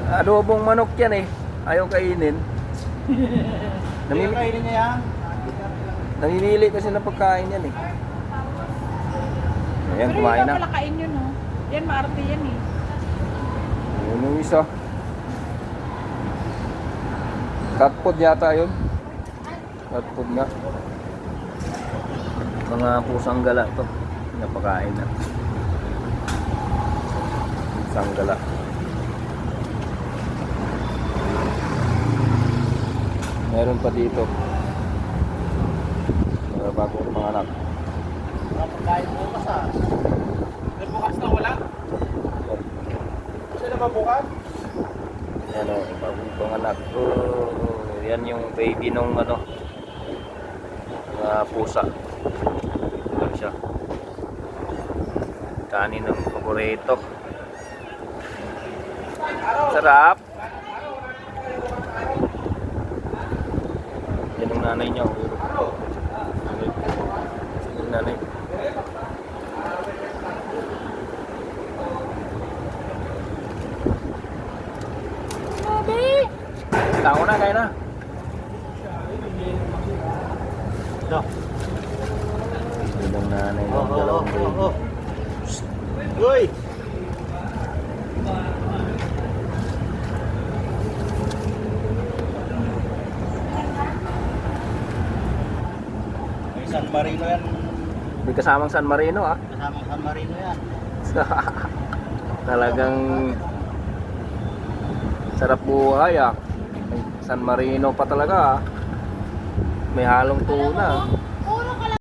Adobong manok yan eh. Ayaw kainin. Ayaw kainin niya yan. Namimili kasi ng pagkain yan eh. Ayan, Pero kumain yung na. palakain yun, no? Yan, maarte yan eh. Ayan yung isa. Cat food yata yun. Cat food nga. Mga pusang gala to. Napakain na. Pusang gala. Meron pa dito. Mga bagong panganak. Pagkain bukas ah. May bukas na wala? Sila ba bukas? Yan o, bagong panganak. Oh, yan yung baby nung ano, mga pusa. Ito lang siya. Kanin ng paborito. Sarap. Yan yung nanay niya. Yung nanay. Tao na, kaya na. Ito. Yan yung nanay ng dalawang baby. Uy! May San Marino yan. May kasamang San Marino ah. Kasamang San Marino yan. Talagang sarap buhay ah. May San Marino pa talaga ah. May halong tuna ah.